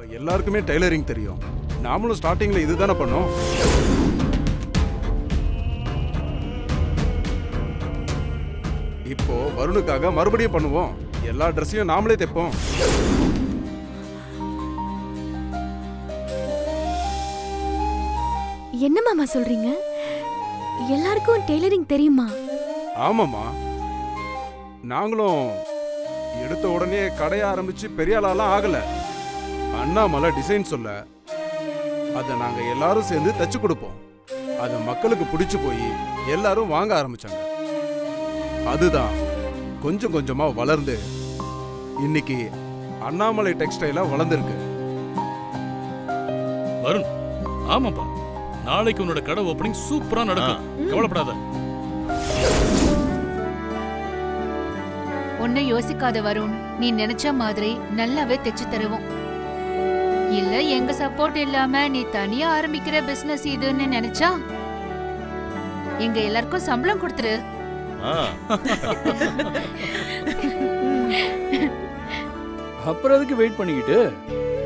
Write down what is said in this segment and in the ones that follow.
இப்ப எல்லாருக்குமே டெய்லரிங் தெரியும். நாமளும் ஸ்டார்டிங்ல இதுதானே பண்ணோம். இப்போ வருணுக்காக மறுபடியும் பண்ணுவோம். எல்லா ட்ரெஸ்ஸையும் நாமளே தைப்போம். என்ன மாமா சொல்றீங்க? எல்லாருக்கும் டெய்லரிங் தெரியுமா? ஆமாம்மா, நாங்களும் எடுத்த உடனே கடைய ஆரம்பிச்சு பெரிய ஆளாலாம் ஆகல. அண்ணாமலை டிசைன் சொல்ல அதை நாங்க எல்லாரும் சேர்ந்து தச்சு கொடுப்போம். அது மக்களுக்கு பிடிச்சு போய் எல்லாரும் வாங்க ஆரம்பிச்சாங்க. அதுதான் கொஞ்சம் கொஞ்சமா வளர்ந்து இன்னைக்கு அண்ணாமலை டெக்ஸ்டைலா வளர்ந்துருக்கு. வருண், ஆமாப்பா, நாளைக்கு உன்னோட கடை ஓபனிங் சூப்பரா நடக்கும். கவலைப்படாத. ஒன்னும் யோசிக்காத வருண், நீ நினைச்ச மாதிரி நல்லாவே தைச்சு தருவோம். இல்ல எங்க சப்போர்ட் இல்லாம நீ தனியா ஆரம்பிக்கிற பிசினஸ் இதுன்னு நினைச்சா எங்க எல்லாருக்கும் சம்பளம் கொடுத்துரு. அப்புறம் அதுக்கு வெயிட் பண்ணிக்கிட்டு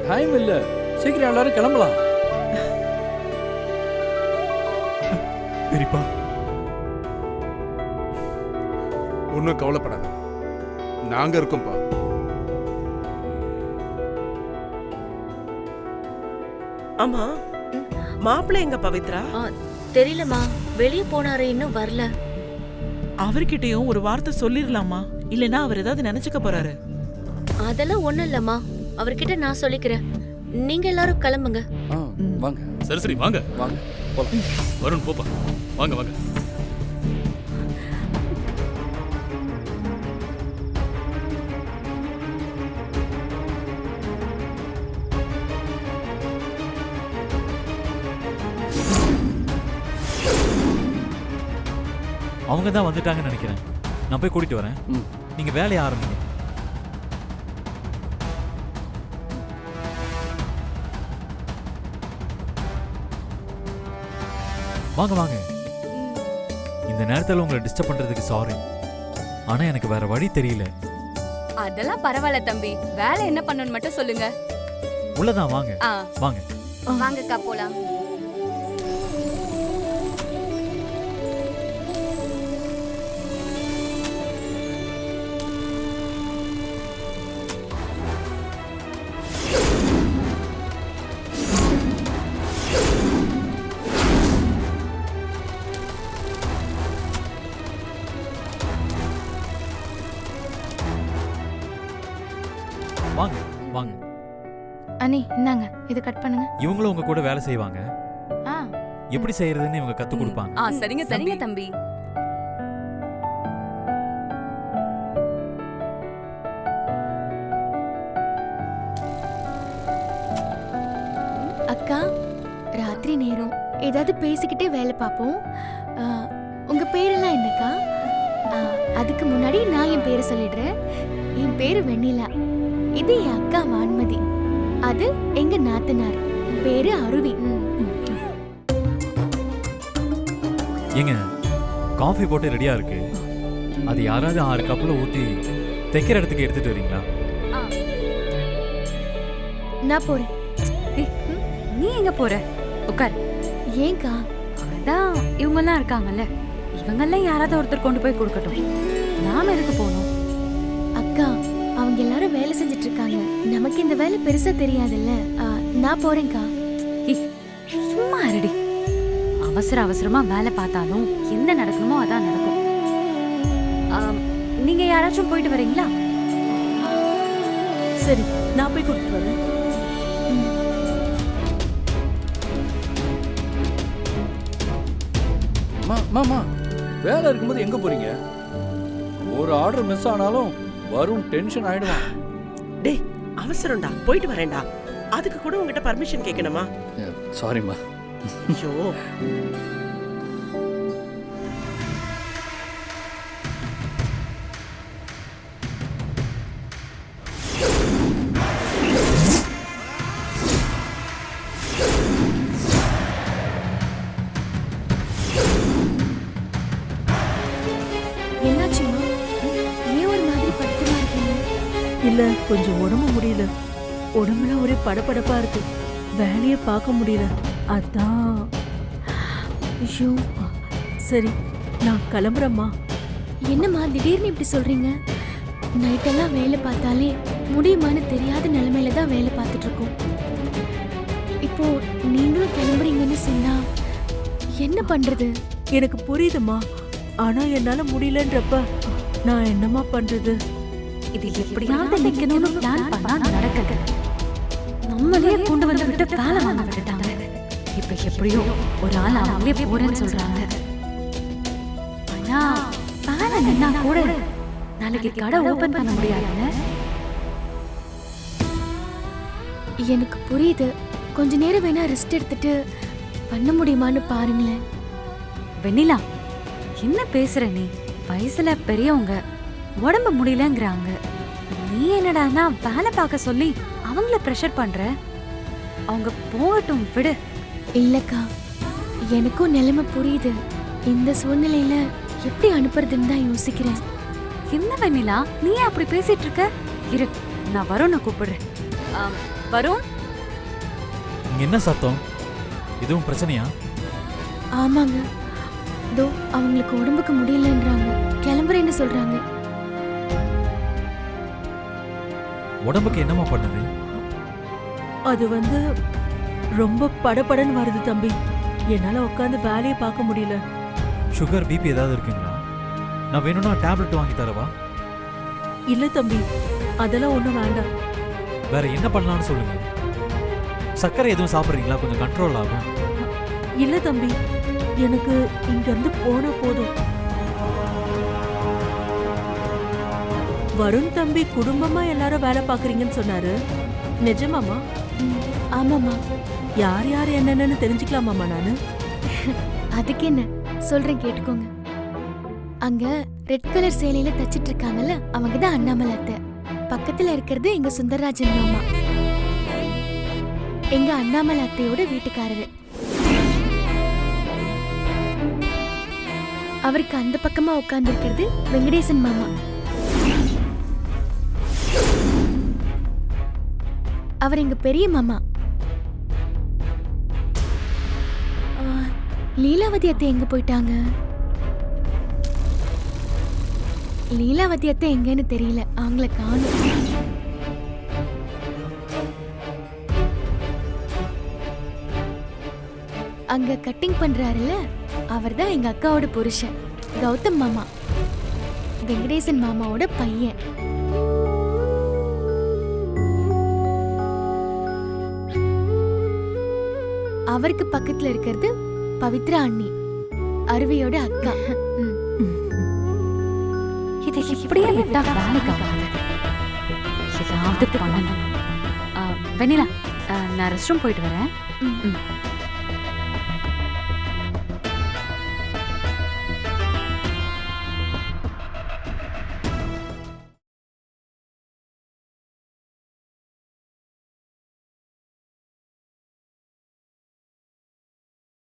டைம் இல்ல, சீக்கிரம் எல்லாரும் கிளம்பலாம். பெரியப்பா, ஒன்னும் கவலைப்படாத, நாங்க இருக்கோம்ப்பா. ஆமா, மாப்பிள்ளை எங்க பவித்ரா? தெரியலமா, வெளிய போனாரு, இன்னும் வரல. அவர்கிட்டயும் ஒரு வார்த்தை சொல்லிரலாமா? இல்லனா அவர் ஏதாவது நினைச்சுக்க போறாரு. அதெல்லாம் ஒண்ணும் இல்லம்மா, அவர்கிட்ட நான் சொல்லிக்கிறேன். நீங்க எல்லாரும் கிளம்புங்க. வாங்க. சரி சரி, வாங்க வாங்க போலாம். வருண், போப்பா, வாங்க வாங்க. அவங்க தான் வந்துட்டாங்கன்னு நினைக்கிறேன். நான் போய் கூட்டிட்டு வரேன். நீங்க வேலையை ஆரம்பிங்க. வாங்க வாங்க. இந்த நேரத்தில் உங்களை டிஸ்டர்ப் பண்றதுக்கு சாரி. ஆனா எனக்கு வேற வழி தெரியல. அதெல்லாம் பரவாயில்ல தம்பி, வேலை என்ன பண்ணணும் மட்டும் சொல்லுங்க. உள்ளதான் வாங்க. வாங்க வாங்கக்கா போலாம். வாங்க வாங்க. அண்ணி இந்தாங்க, இது கட் பண்ணுங்க. இவங்களும் உங்க கூட வேலை செய்வாங்க. எப்படி செய்யறதுன்னு இவங்க கத்து கொடுப்பாங்க. சரிங்க சரிங்க தம்பி. அக்கா, ராத்திரி நேரம் ஏதாவது பேசிக்கிட்டே வேலை பார்ப்போம். உங்க பேரெல்லாம் என்னக்கா? அதுக்கு முன்னாடி நான் என் பேரை சொல்லிடுறேன். என் பேரு வெண்ணிலா. இது என் அக்கா வான்மதி. அது எங்க நாத்தனார், பேரு அருவி. ஏங்க, காஃபி போட்டு ரெடியா இருக்கு. அது யாராவது 6 கப்ல ஊத்தி தைக்கிற இடத்துக்கு எடுத்துட்டு வரீங்களா? நான் போறேன். நீ எங்க போற? உட்கார். ஏங்கா? அதான் இவங்க எல்லாம் இருக்காங்கல்ல, இவங்கெல்லாம் யாராவது ஒருத்தர் கொண்டு போய் கொடுக்கட்டும். நாம எதுக்கு போகணும்? அக்கா, அவங்க எல்லாரும் வேலை செஞ்சுட்டு இருக்காங்க. நமக்கு இந்த வேலை பெருசா தெரியாதுல்ல. நான் போறேன்க்கா. சும்மா இருடி. அவசர அவசரமா வேலை பார்த்தாலும் என்ன நடக்கணுமோ அதான் நடக்கும். நீங்க யாராச்சும் போயிட்டு வரீங்களா? சரி, நான் போய் கூட்டிட்டு வரேன். மாமா, வேலை இருக்கும்போது எங்க போறீங்க? ஒரு ஆர்டர் மிஸ் ஆனாலும் வரும் டென்ஷன் ஆயிடுவான். டேய், அவசரம்டா, போயிட்டு வரேன்டா. அதுக்கு கூட உங்ககிட்ட பர்மிஷன் கேட்கணுமா? சாரிம்மா. ஐயோ, என்னாச்சுமா? ஏன் ஒரு மாதிரி படுத்துமா இருக்கீங்க? இல்ல, கொஞ்சம் உடம்பு முடியல. உடம்புல ஒரே படபடப்பா இருக்கு. வேலையை பார்க்க முடியல. அதான். ஐயோ, சரி, நான் கிளம்புறேம்மா. என்னம்மா திடீர்னு இப்படி சொல்றீங்க? நைட்டெல்லாம் வேலை பார்த்தாலே முடியுமான்னு தெரியாத நிலைமையில தான் வேலை பார்த்துட்டு இருக்கோம். இப்போ நீங்களும் கிளம்புறீங்கன்னு சொன்னா என்ன பண்றது? எனக்கு புரியுதுமா, ஆனா என்னால முடியலன்றப்ப நான் என்னம்மா பண்றது? இது எப்படியாவது நிக்கணும்னு பிளான் பண்ணா நடக்குது. நம்மளே கொண்டு வந்து விட்டு வேலை வாங்க விட்டுட்டாங்க. இப்ப எப்படியோ ஒரு ஆள் அவங்களே போறேன்னு சொல்றாங்க. ஆனா வேலை நின்னா கூட நாளைக்கு கடை ஓபன் பண்ண முடியாதுல்ல. எனக்கு புரியுது. கொஞ்ச நேரம் வேணா ரெஸ்ட் எடுத்துட்டு பண்ண முடியுமான்னு பாருங்களேன். வெண்ணிலா, என்ன பேசுற நீ? வயசுல பெரியவங்க உடம்பு முடியலங்கிறாங்க. நீ என்னடான்னா வேலை பார்க்க சொல்லி அவங்கள ப்ரெஷர் பண்ற. அவங்க போகட்டும், விடு. இல்லக்கா, எனக்கும் நிலைமை புரியுது. இந்த சூழ்நிலையில எப்படி அனுப்புறதுன்னு தான் யோசிக்கிறேன். என்ன வெண்ணிலா, நீ ஏன் அப்படி பேசிட்டு இருக்க? இரு, நான் வருணை கூப்பிடுறேன். வருண், இங்க என்ன சத்தம்? எதுவும் பிரச்சனையா? ஆமாங்க, தோ அவங்களுக்கு உடம்புக்கு முடியலன்றாங்க. கிளம்புறேன்னு சொல்றாங்க. உடம்புக்கு என்னம்மா பண்ணுது? அது வந்து ரொம்ப படபடன்னு வருது தம்பி. என்னால உட்காந்து வேலையை பார்க்க முடியல. சுகர், பிபி ஏதாவது இருக்குங்களா? நான் வேணும்னா டேப்லெட் வாங்கி தரவா? இல்ல தம்பி, அதெல்லாம் ஒண்ணும் வேண்டாம். வேற என்ன பண்ணலாம்னு சொல்லுங்க. சர்க்கரை எதுவும் சாப்பிட்றீங்களா? கொஞ்சம் கண்ட்ரோல் ஆகும். இல்ல தம்பி, எனக்கு இங்க இருந்து போனா போதும். வருண் தம்பி குடும்பமா எல்லாரும் வேலை பாக்குறீங்கன்னு சொன்னாரு. நிஜமாமா? ஆமாமா. யார் யார் என்னன்னு தெரிஞ்சுக்கலாமாமா நானு? அதுக்கு என்ன சொல்றேன், கேட்டுக்கோங்க. அங்க ரெட் கலர் சேலையில தச்சிட்டு இருக்காங்கல்ல, அவங்க தான் அண்ணாமலை அத்தை. பக்கத்துல இருக்கிறது எங்க சுந்தரராஜன் மாமா, எங்க அண்ணாமலை அத்தையோட வீட்டுக்காரரு. அவருக்கு அந்த பக்கமா உட்கார்ந்து இருக்கிறது வெங்கடேசன் மாமா. அவர் எங்க பெரிய மாமா. லீலாவதி அத்தை எங்க போயிட்டாங்க? லீலாவதி அத்தை எங்கன்னு தெரியல, அவங்கள காணோம். அங்க கட்டிங் பண்றாருல்ல, அவர்தான் எங்க அக்காவோட புருஷன் கௌதம் மாமா, வெங்கடேசன் மாமாவோட பையன். அவருக்கு பக்கத்துல இருக்கிறது பவித்ரா அண்ணி, அருவியோட அக்கா. இதை இப்படியே விட்டா வேலைக்கு ஆகாது. ஏதாவது பண்ணணும். வெண்ணிலா, நான் ரெஸ்ட் ரூம் போயிட்டு வரேன்.